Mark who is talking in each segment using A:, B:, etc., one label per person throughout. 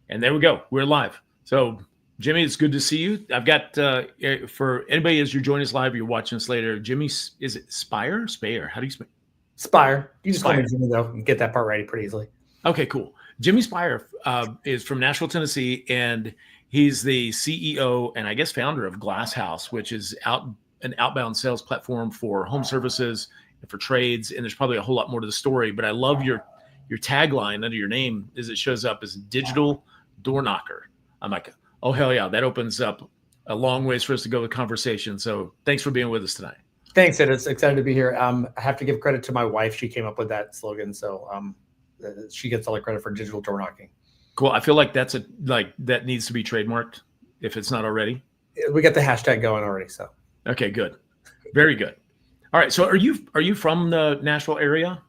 A: And there we go. We're live. So, Jimmy, it's good to see you. I've got, for anybody as you're joining us live, you're watching us later, Jimmy, is it Speyer? Speyer. How do you speak?
B: Speyer. You just call me
A: Speyer.
B: Jimmy, though. You get that part right pretty easily.
A: Okay, cool. Jimmy Speyer is from Nashville, Tennessee, and he's the CEO and I guess founder of GlassHouse, which is an outbound sales platform for home services and for trades. And there's probably a whole lot more to the story, but I love your tagline under your name is it shows up as digital door knocker. I'm like, oh, hell yeah. That opens up a long ways for us to go with conversation. So thanks for being with us tonight.
B: Thanks, Ed. It's excited to be here. I have to give credit to my wife. She came up with that slogan. So she gets all the credit for digital door knocking.
A: Cool. I feel like that needs to be trademarked if it's not already.
B: We got the hashtag going already. So.
A: Okay, good. Very good. All right. So are you from the Nashville area?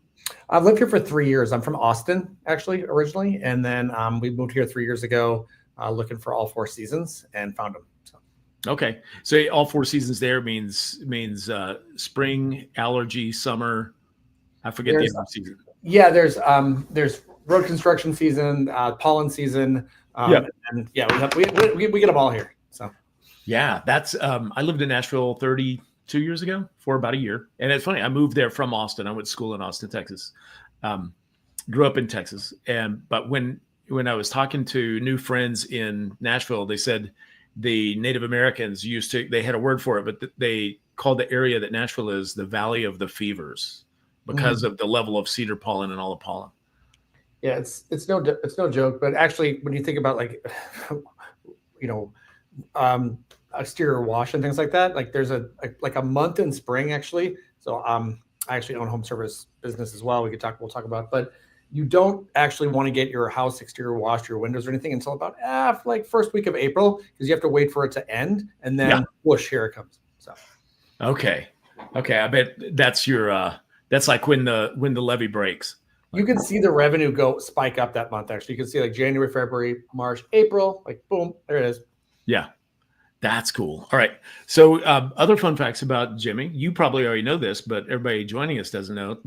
B: I've lived here for 3 years. I'm from Austin, actually, originally. And then we moved here 3 years ago looking for all 4 seasons and found them. So.
A: Okay. So all 4 seasons there means spring, allergy, summer. I forget the other season.
B: Yeah, there's road construction season, pollen season. And yeah, we get them all here. So.
A: Yeah, that's I lived in Nashville 32 years ago for about a year. And it's funny, I moved there from Austin. I went to school in Austin, Texas. Grew up in Texas. But when I was talking to new friends in Nashville, they said the Native Americans they had a word for it, but they called the area that Nashville is the Valley of the Fevers because of the level of cedar pollen and all the pollen.
B: Yeah, it's no joke. But actually, when you think about exterior wash and things like that, like there's a month in spring actually. So I actually own a home service business as well. We'll talk about, but you don't actually want to get your house exterior washed, your windows or anything until about first week of April, because you have to wait for it to end and then whoosh, here it comes. So
A: okay. I bet that's your that's like when the levee breaks.
B: You can see the revenue spike up that month. Actually, you can see like January, February, March, April, like boom, there it is.
A: Yeah. That's cool. All right. So other fun facts about Jimmy. You probably already know this, but everybody joining us doesn't know.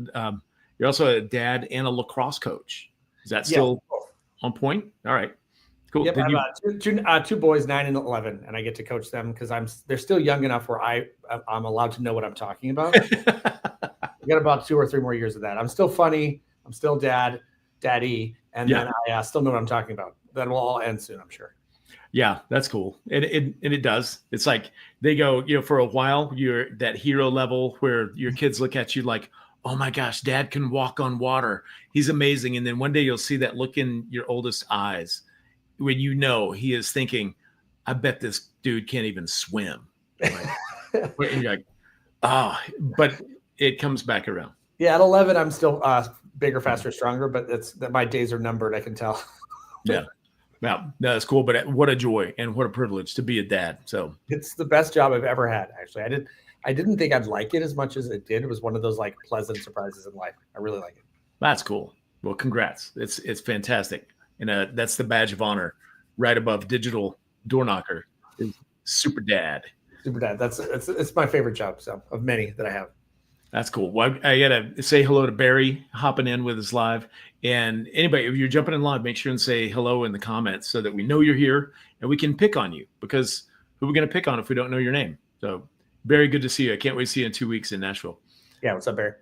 A: You're also a dad and a lacrosse coach. Is that still on point? All right. Cool.
B: Yep, I have two boys, 9 and 11, and I get to coach them because they're still young enough where I'm allowed to know what I'm talking about. I got about 2 or 3 more years of that. I'm still funny. I'm still daddy, and then I still know what I'm talking about. That will all end soon, I'm sure.
A: Yeah, that's cool. And it does. It's like they go, for a while, you're that hero level where your kids look at you like, oh my gosh, dad can walk on water. He's amazing. And then one day you'll see that look in your oldest eyes when he is thinking, I bet this dude can't even swim. And you're like, but it comes back around.
B: Yeah, at 11, I'm still bigger, faster, stronger, but my days are numbered, I can tell.
A: Yeah. Wow, no, that's cool. But what a joy and what a privilege to be a dad. So
B: it's the best job I've ever had. Actually, I didn't think I'd like it as much as it did. It was one of those like pleasant surprises in life. I really like it.
A: That's cool. Well, congrats. It's fantastic. And that's the badge of honor right above digital door knocker is super dad.
B: Super dad. It's my favorite job. So of many that I have.
A: That's cool. Well, I got to say hello to Barry hopping in with us live. And anybody, if you're jumping in live, make sure and say hello in the comments so that we know you're here and we can pick on you, because who are we going to pick on if we don't know your name? So Barry, good to see you. I can't wait to see you in 2 weeks in Nashville.
B: Yeah. What's up, Barry?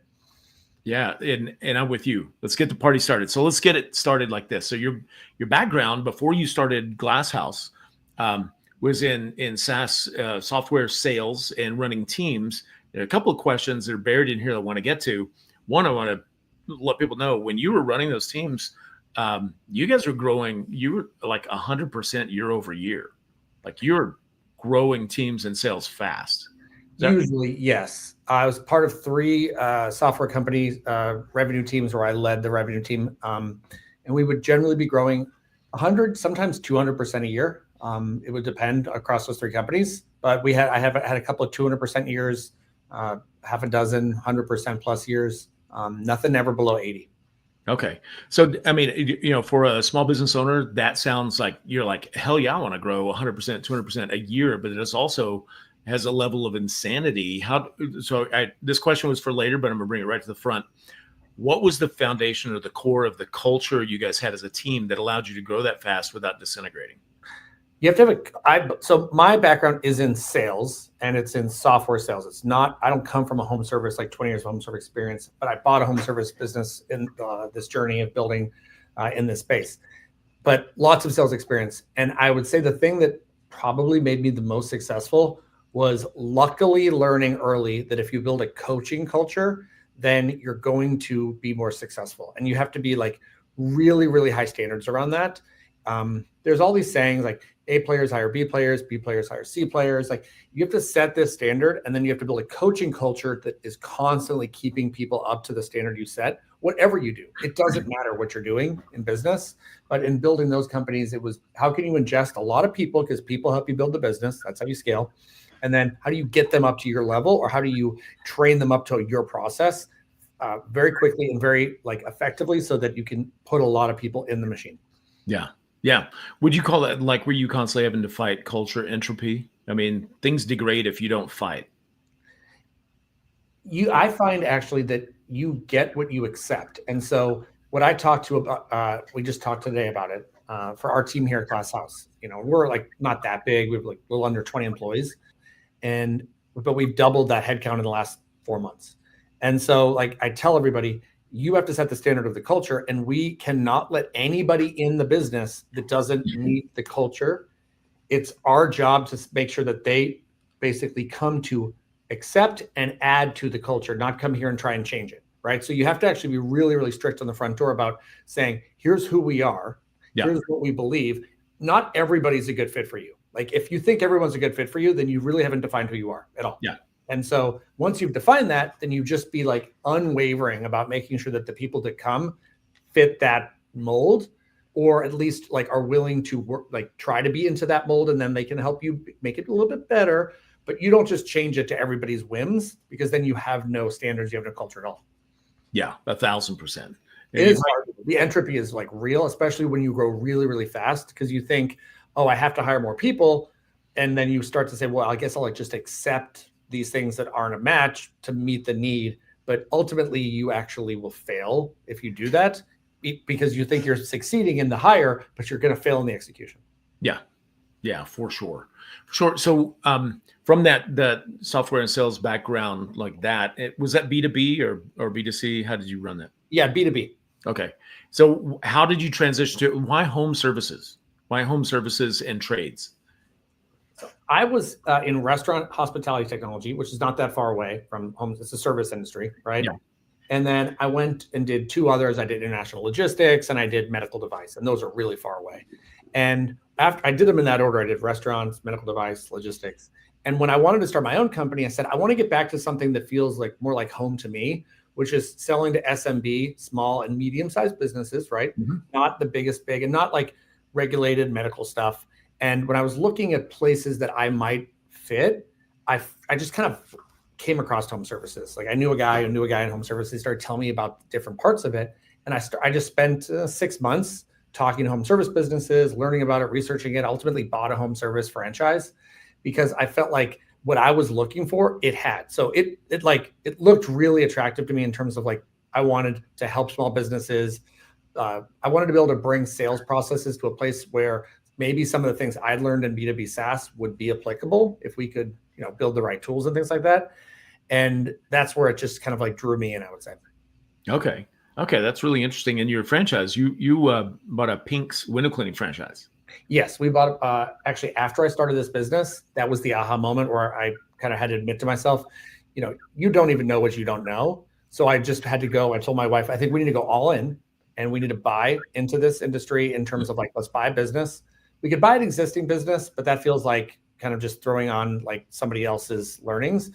A: Yeah. And I'm with you. Let's get the party started. So let's get it started like this. So your background before you started GlassHouse was in SaaS software sales and running teams. There are a couple of questions that are buried in here that I want to get to. One, I want to let people know when you were running those teams, you guys were growing. You were like 100% year over year. Like you're growing teams and sales fast.
B: Usually, yes. I was part of 3 software companies, revenue teams where I led the revenue team. And we would generally be growing 100, sometimes 200% a year. It would depend across those 3 companies. But I have had a couple of 200% years, half a dozen, 100% plus years. Nothing ever below 80.
A: Okay. So, I mean, for a small business owner, that sounds like you're like, hell yeah, I want to grow 100%, 200% a year, but it also has a level of insanity. This question was for later, but I'm gonna bring it right to the front. what was the foundation or the core of the culture you guys had as a team that allowed you to grow that fast without disintegrating?
B: You have to have so my background is in sales, and it's in software sales. It's not, I don't come from a home service, like 20 years of home service experience, but I bought a home service business in this journey of building in this space, but lots of sales experience. And I would say the thing that probably made me the most successful was luckily learning early that if you build a coaching culture, then you're going to be more successful. And you have to be like really, really high standards around that. There's all these sayings like A players hire B players hire C players. Like you have to set this standard, and then you have to build a coaching culture that is constantly keeping people up to the standard you set, whatever you do. It doesn't matter what you're doing in business, but in building those companies, it was how can you ingest a lot of people, because people help you build the business. That's how you scale. And then how do you get them up to your level, or how do you train them up to your process very quickly and very like effectively so that you can put a lot of people in the machine.
A: Yeah. Yeah. Would you call that like, were you constantly having to fight culture entropy? I mean, things degrade if you don't fight.
B: I find actually that you get what you accept. And so what I talked to about, we just talked today about it for our team here at GlassHouse. We're like not that big. We have like a little under 20 employees, but we've doubled that headcount in the last 4 months. And so like I tell everybody, you have to set the standard of the culture, and we cannot let anybody in the business that doesn't meet the culture. It's our job to make sure that they basically come to accept and add to the culture, not come here and try and change it, right? So you have to actually be really, really strict on the front door about saying, here's who we are, here's what we believe. Not everybody's a good fit for you. Like if you think everyone's a good fit for you, then you really haven't defined who you are at all.
A: Yeah.
B: And so once you've defined that, then you just be like unwavering about making sure that the people that come fit that mold, or at least like are willing to work, like try to be into that mold, and then they can help you make it a little bit better. But you don't just change it to everybody's whims, because then you have no standards, you have no culture at all.
A: Yeah, 1,000%.
B: It is hard. The entropy is like real, especially when you grow really, really fast, because you think, oh, I have to hire more people. And then you start to say, well, I guess I'll like just accept these things that aren't a match to meet the need. But ultimately, you actually will fail if you do that, because you think you're succeeding in the hire, but you're going to fail in the execution.
A: Yeah, for sure. So from that software and sales background like that, was that B2B or B2C? How did you run that?
B: Yeah, B2B.
A: Okay. So how did you transition to why home services? Why home services and trades?
B: I was in restaurant hospitality technology, which is not that far away from home. It's a service industry, right? Yeah. And then I went and did 2 others. I did international logistics and I did medical device, and those are really far away. And after I did them in that order, I did restaurants, medical device, logistics. And when I wanted to start my own company, I said, I want to get back to something that feels like more like home to me, which is selling to SMB, small and medium-sized businesses, right? Mm-hmm. Not the biggest big, and not like regulated medical stuff. And when I was looking at places that I might fit, I just kind of came across home services. Like I knew a guy in home services. He started telling me about different parts of it. And I just spent 6 months talking to home service businesses, learning about it, researching it, ultimately bought a home service franchise because I felt like what I was looking for, it had. So it looked really attractive to me in terms of like, I wanted to help small businesses. I wanted to be able to bring sales processes to a place where maybe some of the things I'd learned in B2B SaaS would be applicable if we could, build the right tools and things like that. And that's where it just kind of like drew me in, I would say.
A: Okay. That's really interesting. In your franchise, you bought a Pink's window cleaning franchise.
B: Yes, we bought actually after I started this business. That was the aha moment where I kind of had to admit to myself, you don't even know what you don't know. So I just had to go. I told my wife, I think we need to go all in and we need to buy into this industry in terms of like, let's buy a business. We could buy an existing business, but that feels like kind of just throwing on like somebody else's learnings.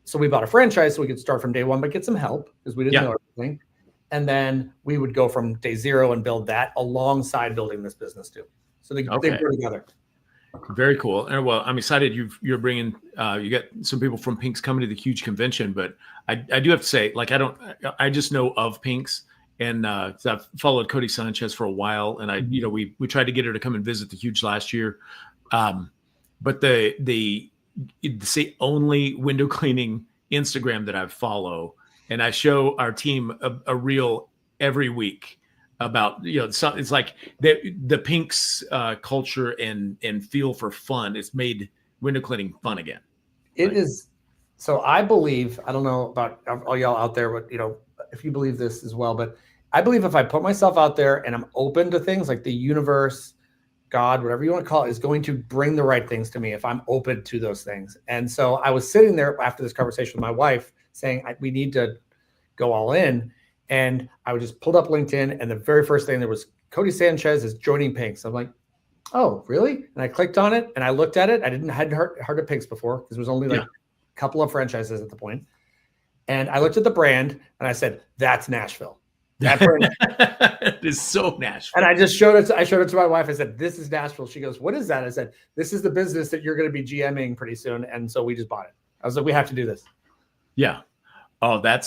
B: So we bought a franchise so we could start from day one, but get some help because we didn't know everything. And then we would go from day zero and build that alongside building this business too. So they go together.
A: Very cool. And well, I'm excited you're bringing, you got some people from Pink's coming to the huge convention, but I do have to say, like, I just know of Pink's. And so I've followed Cody Sanchez for a while, and we tried to get her to come and visit the huge last year, but it's the only window cleaning Instagram that I follow, and I show our team a reel every week about, it's like the Pink's culture and feel for fun. It's made window cleaning fun again.
B: It is. So I believe, I don't know about all y'all out there, but if you believe this as well, but I believe if I put myself out there and I'm open to things like the universe, God, whatever you want to call it, is going to bring the right things to me if I'm open to those things. And so I was sitting there after this conversation with my wife saying, we need to go all in. And I just pulled up LinkedIn, and the very first thing there was Cody Sanchez is joining Pinks. I'm like, oh, really? And I clicked on it and I looked at it. I hadn't heard of Pinks before because it was only like a couple of franchises at the point. And I looked at the brand and I said, that's Nashville. That brand
A: is so Nashville.
B: And I just showed it. I showed it to my wife. I said, this is Nashville. She goes, what is that? I said, this is the business that you're going to be GMing pretty soon. And so we just bought it. I was like, we have to do this.
A: Yeah. Oh, that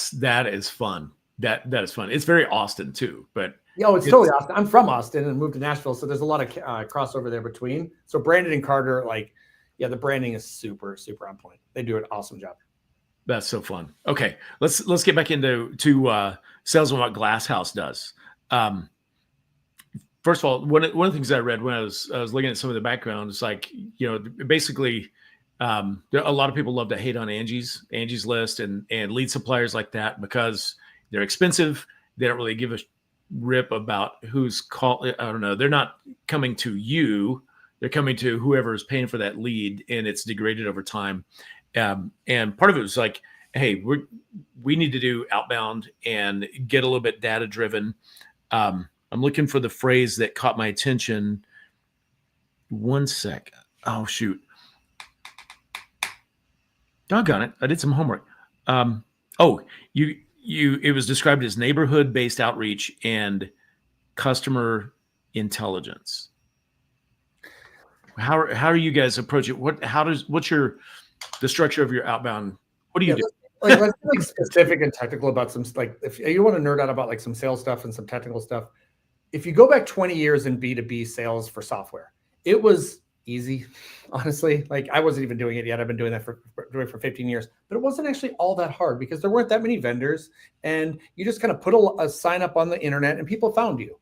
A: is fun. That is fun. It's very Austin too, but
B: it's totally Austin. I'm from Austin and moved to Nashville, so there's a lot of crossover there between. So Brandon and Carter, the branding is super, super on point. They do an awesome job.
A: That's so fun. Okay, let's get back into sales and what GlassHouse does. First of all, one of the things I read when I was looking at some of the background is basically a lot of people love to hate on Angie's List and lead suppliers like that because they're expensive. They don't really give a rip about who's call. I don't know. They're not coming to you. They're coming to whoever is paying for that lead, and it's degraded over time. And part of it was like, hey, we need to do outbound and get a little bit data driven. I'm looking for the phrase that caught my attention. One sec. Oh shoot. Doggone it. I did some homework. It was described as neighborhood-based outreach and customer intelligence. How are you guys approach it? What's the structure of your outbound? What do you do?
B: Let's be specific and technical about some, if you want to nerd out about some sales stuff and some technical stuff. If you go back 20 years in B2B sales for software, it was easy, honestly. I wasn't even doing it yet. I've been doing that for 15 years, but it wasn't actually all that hard because there weren't that many vendors, and you just kind of put a sign up on the internet and people found you.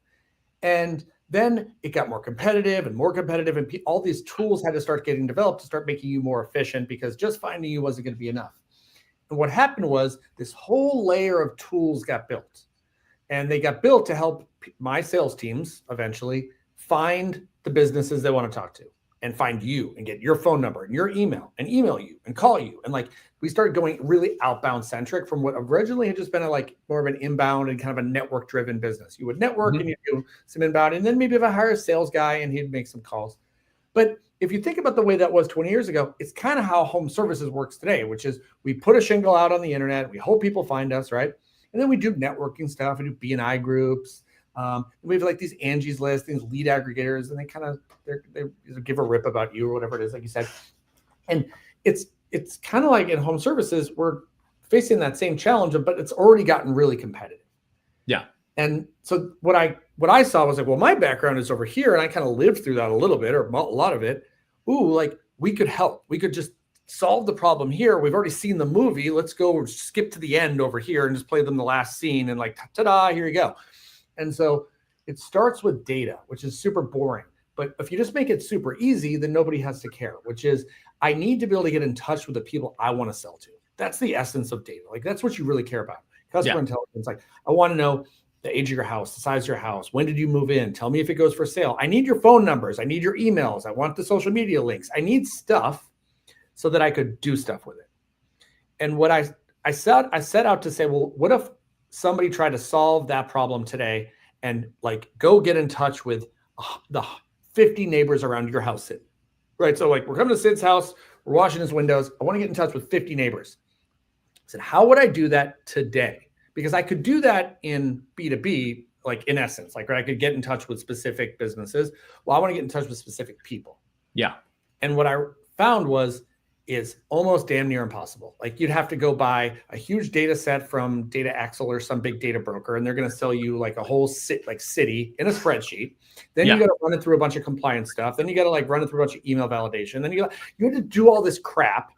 B: And then it got more competitive, and all these tools had to start getting developed to start making you more efficient because just finding you wasn't going to be enough. And what happened was this whole layer of tools got built, and they got built to help my sales teams eventually find the businesses they want to talk to and find you and get your phone number and your email and email you and call you. And we started going really outbound centric from what originally had just been more of an inbound and kind of a network driven business. You would network and you do some inbound, and then maybe if I hire a sales guy and he'd make some calls. But if you think about the way that was 20 years ago, it's kind of how home services works today, which is we put a shingle out on the internet, we hope people find us, right? And then we do networking stuff, we do B&I groups. We have these Angie's List, these lead aggregators, and they give a rip about you or whatever it is, like you said. And it's kind of like in home services, we're facing that same challenge, but it's already gotten really competitive.
A: Yeah.
B: And so what I saw was my background is over here, and I kind of lived through that a little bit or a lot of it. We could help. We could just solve the problem here. We've already seen the movie. Let's go skip to the end over here and just play them the last scene and ta-da, here you go. And so it starts with data, which is super boring. But if you just make it super easy, then nobody has to care, which is I need to be able to get in touch with the people I want to sell to. That's the essence of data. That's what you really care about. Customer intelligence. I want to know the age of your house, the size of your house. When did you move in? Tell me if it goes for sale. I need your phone numbers. I need your emails. I want the social media links. I need stuff so that I could do stuff with it. And what I set out to say, well, what if somebody tried to solve that problem today and go get in touch with the 50 neighbors around your house, Sid, right? So we're coming to Sid's house, we're washing his windows. I want to get in touch with 50 neighbors. I said, how would I do that today? Because I could do that in B2B, in essence, I could get in touch with specific businesses. Well, I want to get in touch with specific people.
A: Yeah.
B: And what I found is almost damn near impossible. You'd have to go buy a huge data set from Data Axle or some big data broker, and they're going to sell you a whole city in a spreadsheet. Then you got to run it through a bunch of compliance stuff. Then you got to run it through a bunch of email validation. Then you have to do all this crap.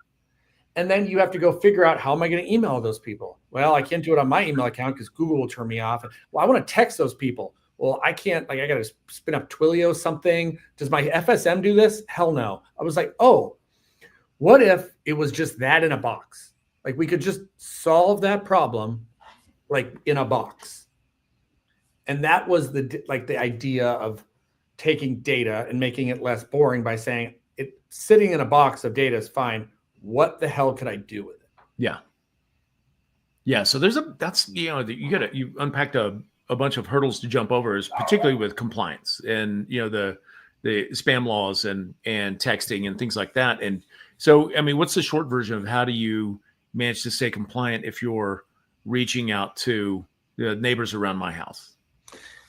B: And then you have to go figure out, how am I going to email those people? Well, I can't do it on my email account because Google will turn me off. Well, I want to text those people. Well, I can't, like, I got to spin up Twilio something. Does my FSM do this? Hell no. I was like, oh, what if it was just that in a box? Like, we could just solve that problem, like, in a box. And that was the idea of taking data and making it less boring by saying, it sitting in a box of data is fine. What the hell could I do with it?
A: Yeah. Yeah. So you unpacked a bunch of hurdles to jump over, is particularly with compliance and, the spam laws and texting and things like that. And so, I mean, what's the short version of how do you manage to stay compliant if you're reaching out to the neighbors around my house?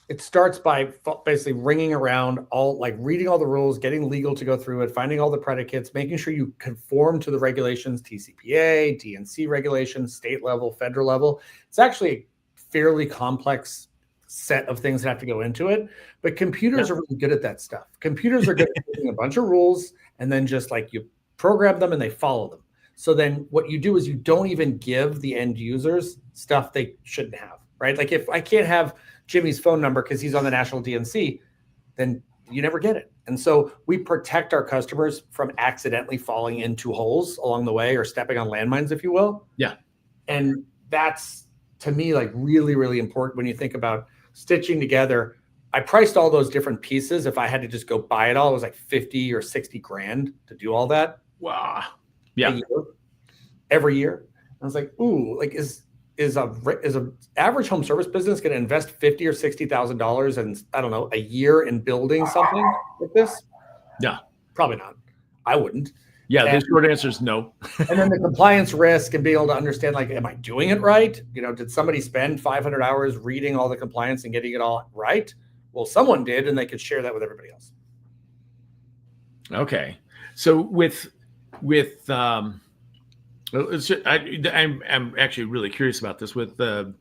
B: It starts by basically ringing around reading all the rules, getting legal to go through it, finding all the predicates, making sure you conform to the regulations, TCPA, DNC regulations, state level, federal level. It's actually a fairly complex set of things that have to go into it, but computers are really good at that stuff. Computers are good at taking a bunch of rules and then just you program them and they follow them. So then what you do is you don't even give the end users stuff they shouldn't have, right? Like, if I can't have Jimmy's phone number because he's on the national DNC, then you never get it. And so we protect our customers from accidentally falling into holes along the way or stepping on landmines, if you will.
A: Yeah.
B: And that's, to me, really, really important when you think about stitching together. I priced all those different pieces. If I had to just go buy it all, it was like 50 or 60 grand to do all that.
A: Wow. Yeah.
B: Every year. I was like, ooh, is a average home service business going to invest $50,000 or $60,000 and, I don't know, a year in building something like this?
A: Yeah,
B: probably not. I wouldn't.
A: Yeah, the short answer is no.
B: And then the compliance risk and being able to understand, am I doing it right? Did somebody spend 500 hours reading all the compliance and getting it all right? Well, someone did, and they could share that with everybody else.
A: Okay, so I'm actually really curious about this with the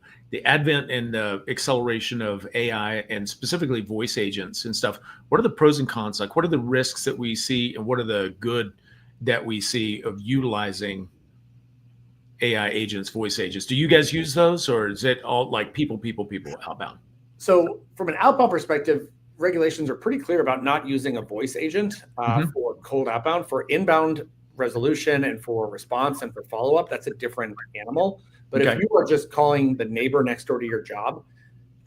A: advent and the acceleration of AI and specifically voice agents and stuff. What are the pros and cons? What are the risks that we see, and what are the good that we see of utilizing AI agents, voice agents? Do you guys use those, or is it all people outbound?
B: So from an outbound perspective, regulations are pretty clear about not using a voice agent for cold outbound. For inbound resolution and for response and for follow-up, that's a different animal. But if you are just calling the neighbor next door to your job,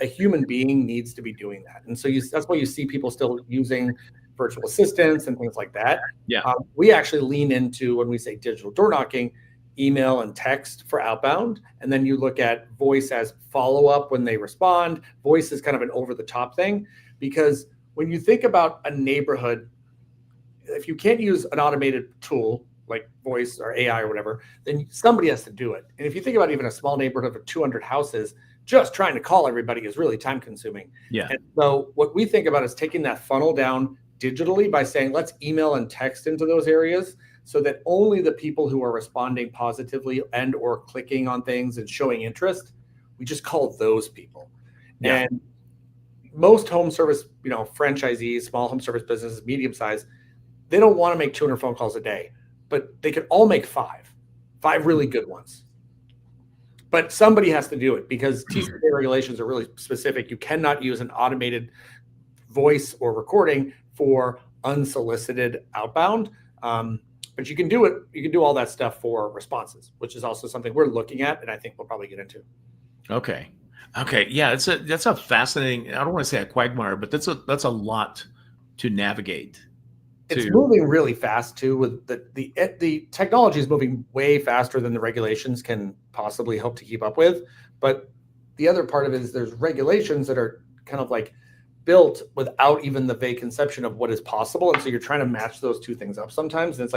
B: a human being needs to be doing that. And so that's why you see people still using virtual assistants and things like that.
A: Yeah.
B: We actually lean into, when we say digital door knocking, email and text for outbound. And then you look at voice as follow-up when they respond. Voice is kind of an over-the-top thing, because when you think about a neighborhood, if you can't use an automated tool like voice or AI or whatever, then somebody has to do it. And if you think about even a small neighborhood of 200 houses, just trying to call everybody is really time consuming.
A: Yeah.
B: And so what we think about is taking that funnel down digitally by saying, let's email and text into those areas so that only the people who are responding positively and or clicking on things and showing interest, we just call those people. Yeah. And most home service, franchisees, small home service businesses, medium size, they don't want to make 200 phone calls a day, but they could all make five really good ones. But somebody has to do it because TCPA regulations are really specific. You cannot use an automated voice or recording for unsolicited outbound. But you can do it. You can do all that stuff for responses, which is also something we're looking at, and I think we'll probably get into.
A: Okay. Yeah, that's a fascinating. I don't want to say a quagmire, but that's a lot to navigate.
B: It's moving really fast too. With the technology is moving way faster than the regulations can possibly hope to keep up with. But the other part of it is there's regulations that are kind of built without even the vague conception of what is possible, and so you're trying to match those two things up sometimes. And it's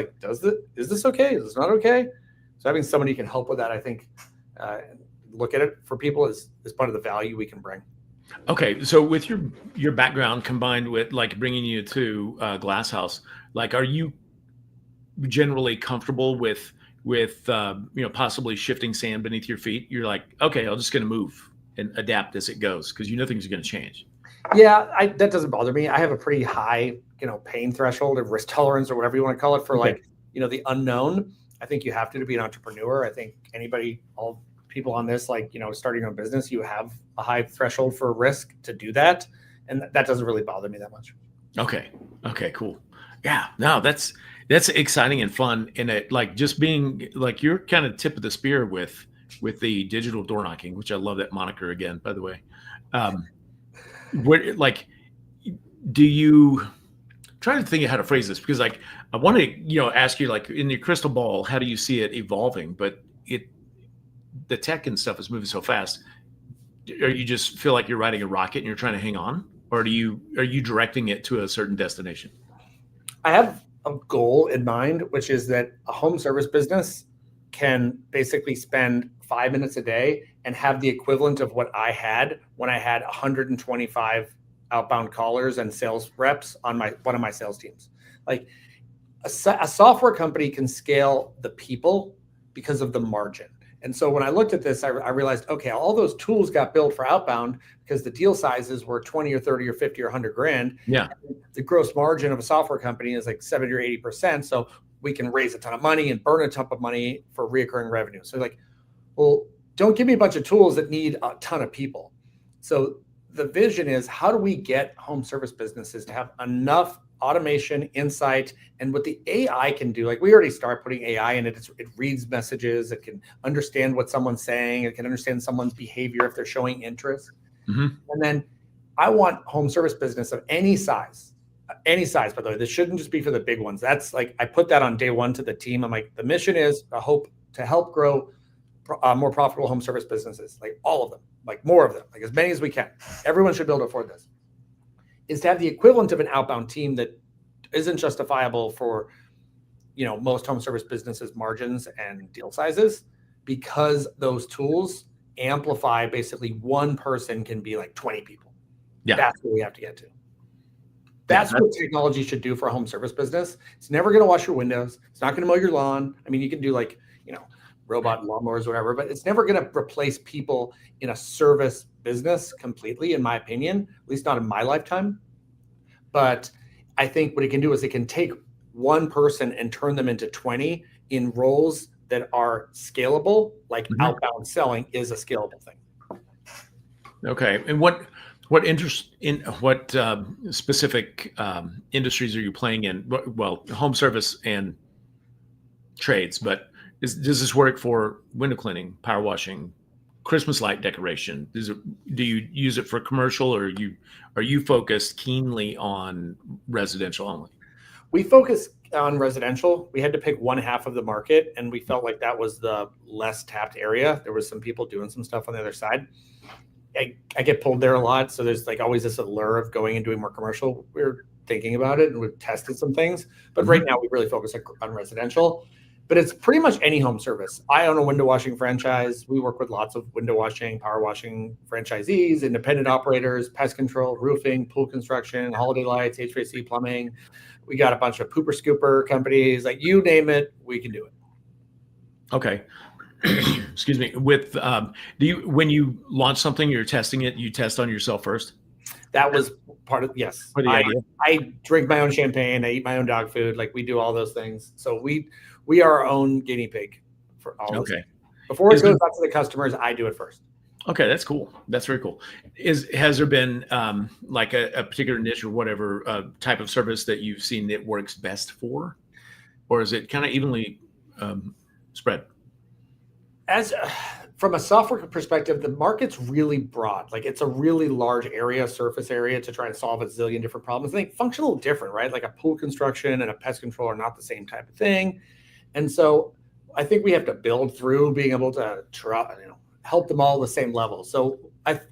B: is this okay? Is this not okay? So having somebody who can help with that, I think, look at it for people is part of the value we can bring.
A: Okay, so with your background combined with bringing you to GlassHouse, are you generally comfortable with possibly shifting sand beneath your feet? You're like, okay, I'm just going to move and adapt as it goes because things are going to change.
B: Yeah, that doesn't bother me. I have a pretty high pain threshold or risk tolerance or whatever you want to call it for the unknown. I think you have to be an entrepreneur. I think all people on this, like, starting your own business, you have a high threshold for risk to do that. And that doesn't really bother me that much.
A: Okay. Okay, cool. Yeah, no, that's exciting and fun. And it, like, just being like, you're kind of tip of the spear with the digital door knocking, which I love that moniker again, by the way. What, like, do you try to think of how to phrase this? Because, like, I want to, ask you, like, in your crystal ball, how do you see it evolving? But the tech and stuff is moving so fast. Or you just feel like you're riding a rocket and you're trying to hang on? Or are you directing it to a certain destination?
B: I have a goal in mind, which is that a home service business can basically spend 5 minutes a day and have the equivalent of what I had when I had 125 outbound callers and sales reps on one of my sales teams. Like, a software company can scale the people because of the margin. And so when I looked at this, I realized, okay, all those tools got built for outbound because the deal sizes were 20 or 30 or 50 or 100 grand.
A: Yeah.
B: The gross margin of a software company is like 70 or 80%. So we can raise a ton of money and burn a ton of money for reoccurring revenue. So, like, well, don't give me a bunch of tools that need a ton of people. So the vision is, how do we get home service businesses to have enough automation, insight, and what the AI can do? Like, we already start putting AI in it. It reads messages. It can understand what someone's saying. It can understand someone's behavior if they're showing interest.
A: Mm-hmm.
B: And then I want home service business of any size, by the way. This shouldn't just be for the big ones. That's like, I put that on day one to the team. I'm like, the mission is to help grow more profitable home service businesses, like all of them, like more of them, like as many as we can. Everyone should be able to afford this. Is to have the equivalent of an outbound team that isn't justifiable for, most home service businesses' margins and deal sizes, because those tools amplify. Basically, one person can be like 20 people.
A: Yeah.
B: That's what we have to get to. That's what technology should do for a home service business. It's never going to wash your windows. It's not going to mow your lawn. I mean, you can do, like, robot lawnmowers or whatever, but it's never going to replace people in a service business completely, in my opinion, at least not in my lifetime. But I think what it can do is it can take one person and turn them into 20 in roles that are scalable, like outbound selling is a scalable thing.
A: Okay. And what specific industries are you playing in? Well, home service and trades, but does this work for window cleaning, power washing, Christmas light decoration? Do you use it for commercial, or are you focused keenly on residential only?
B: We focus on residential. We had to pick one half of the market, and we felt like that was the less tapped area. There was some people doing some stuff on the other side. I get pulled there a lot, so there's like always this allure of going and doing more commercial. We're thinking about it, and we've tested some things, but right now we really focus on residential. But it's pretty much any home service. I own a window washing franchise. We work with lots of window washing, power washing franchisees, independent operators, pest control, roofing, pool construction, holiday lights, HVAC, plumbing. We got a bunch of pooper scooper companies. Like, you name it, we can do it.
A: Okay. Excuse me. With when you launch something, you're testing it, you test on yourself first?
B: That was part of, yes.
A: For the idea.
B: I drink my own champagne. I eat my own dog food. Like, we do all those things. So we are our own guinea pig for all of it. Before it goes out to the customers, I do it first.
A: Okay, that's cool. That's very cool. Has there been like a particular niche or whatever type of service that you've seen that works best for, or is it kind of evenly spread?
B: From a software perspective, the market's really broad. Like, it's a really large surface area to try and solve a zillion different problems. I think functional different, right? Like, a pool construction and a pest control are not the same type of thing. And so I think we have to build through being able to help them all at the same level. So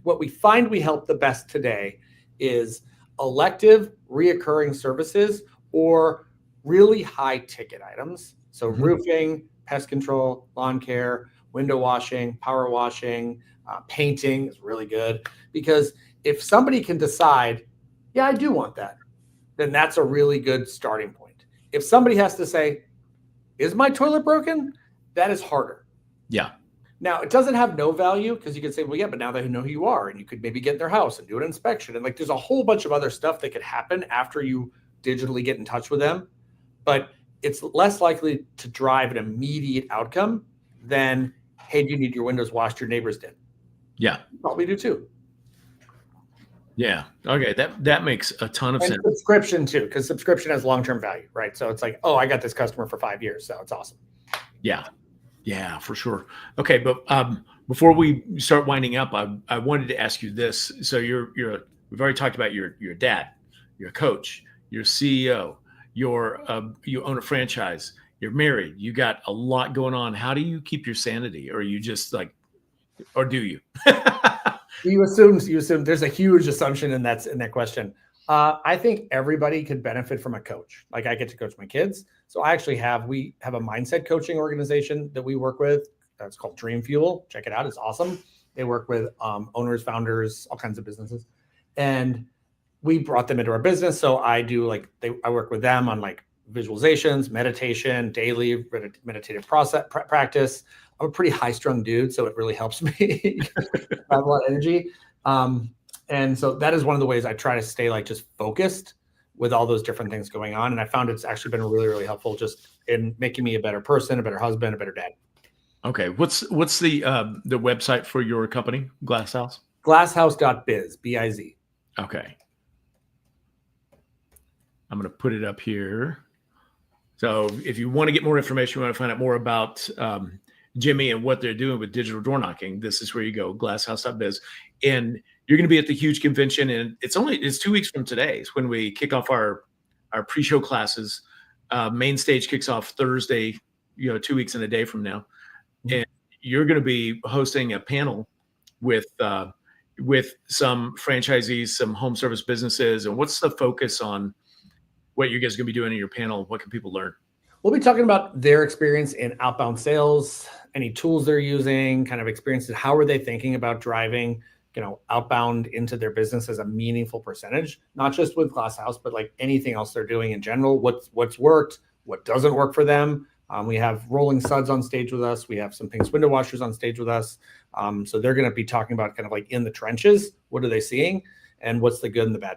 B: what we find we help the best today is elective, reoccurring services or really high ticket items. So roofing, pest control, lawn care, window washing, power washing, painting is really good. Because if somebody can decide, yeah, I do want that, then that's a really good starting point. If somebody has to say, is my toilet broken? That is harder.
A: Yeah.
B: Now, it doesn't have no value, because you could say, well, yeah, but now they know who you are, and you could maybe get in their house and do an inspection. And like, there's a whole bunch of other stuff that could happen after you digitally get in touch with them. But it's less likely to drive an immediate outcome than, hey, do you need your windows washed? Your neighbors did.
A: Yeah.
B: You probably do too.
A: Yeah. Okay. That makes a ton of
B: And
A: sense.
B: subscription too, because subscription has long-term value, right? So it's like, oh, I got this customer for 5 years, so it's awesome.
A: Yeah. Yeah, for sure. Okay, but before we start winding up, I wanted to ask you this. So we've already talked about your dad, your coach, your CEO, you own a franchise, you're married, you got a lot going on. How do you keep your sanity? Or are you just like, or do you?
B: You assume there's a huge assumption in that question. I think everybody could benefit from a coach. Like I get to coach my kids. So we have a mindset coaching organization that we work with. It's called Dream Fuel. Check it out. It's awesome. They work with owners, founders, all kinds of businesses. And we brought them into our business. So I work with them on like visualizations, meditation, daily meditative practice. I'm a pretty high-strung dude, so it really helps me. I have a lot of energy. And so that is one of the ways I try to stay like just focused with all those different things going on. And I found it's actually been really, really helpful just in making me a better person, a better husband, a better dad.
A: Okay. What's the website for your company, GlassHouse?
B: GlassHouse.biz, B-I-Z.
A: Okay. I'm going to put it up here. So if you want to get more information, you want to find out more about Jimmy and what they're doing with digital door knocking, this is where you go, glasshouse.biz. And you're going to be at the huge convention, and it's 2 weeks from today. It's when we kick off our pre-show classes. Main stage kicks off Thursday, 2 weeks and a day from now. And you're going to be hosting a panel with some franchisees, some home service businesses. And what's the focus on what you guys are going to be doing in your panel? What can people learn?
B: We'll be talking about their experience in outbound sales, any tools they're using, kind of experiences. How are they thinking about driving, outbound into their business as a meaningful percentage, not just with GlassHouse, but like anything else they're doing in general. What's worked, what doesn't work for them. We have rolling suds on stage with us. We have some Pink's window washers on stage with us. So they're going to be talking about kind of like in the trenches. What are they seeing, and what's the good and the bad?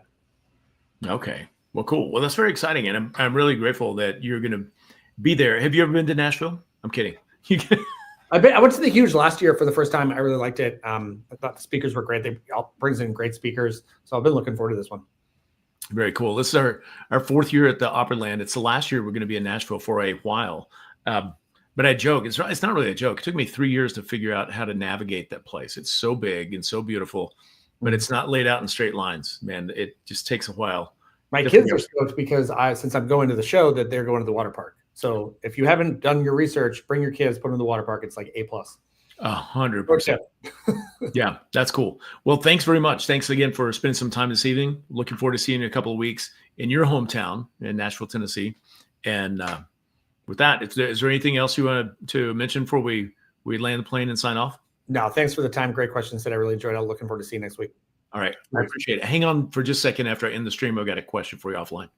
A: Okay. Well, cool. Well, that's very exciting, and I'm really grateful that you're going to be there. Have you ever been to Nashville? I'm kidding.
B: I went to the Huge last year for the first time. I really liked it. I thought the speakers were great. They all brings in great speakers. So I've been looking forward to this one.
A: Very cool. This is our fourth year at the Opryland. It's the last year we're going to be in Nashville for a while. But I joke, it's not really a joke. It took me 3 years to figure out how to navigate that place. It's so big and so beautiful, but it's not laid out in straight lines, man. It just takes a while.
B: My kids are stoked because since I'm going to the show, that they're going to the water park. So if you haven't done your research, bring your kids, put them in the water park. It's like A+.
A: 100%. Yeah, that's cool. Well, thanks very much. Thanks again for spending some time this evening. Looking forward to seeing you in a couple of weeks in your hometown in Nashville, Tennessee. And with that, is there anything else you want to mention before we land the plane and sign off?
B: No, thanks for the time. Great questions that I really enjoyed. I'm looking forward to seeing you next week.
A: All right. I appreciate it. Hang on for just a second after I end the stream. I've got a question for you offline.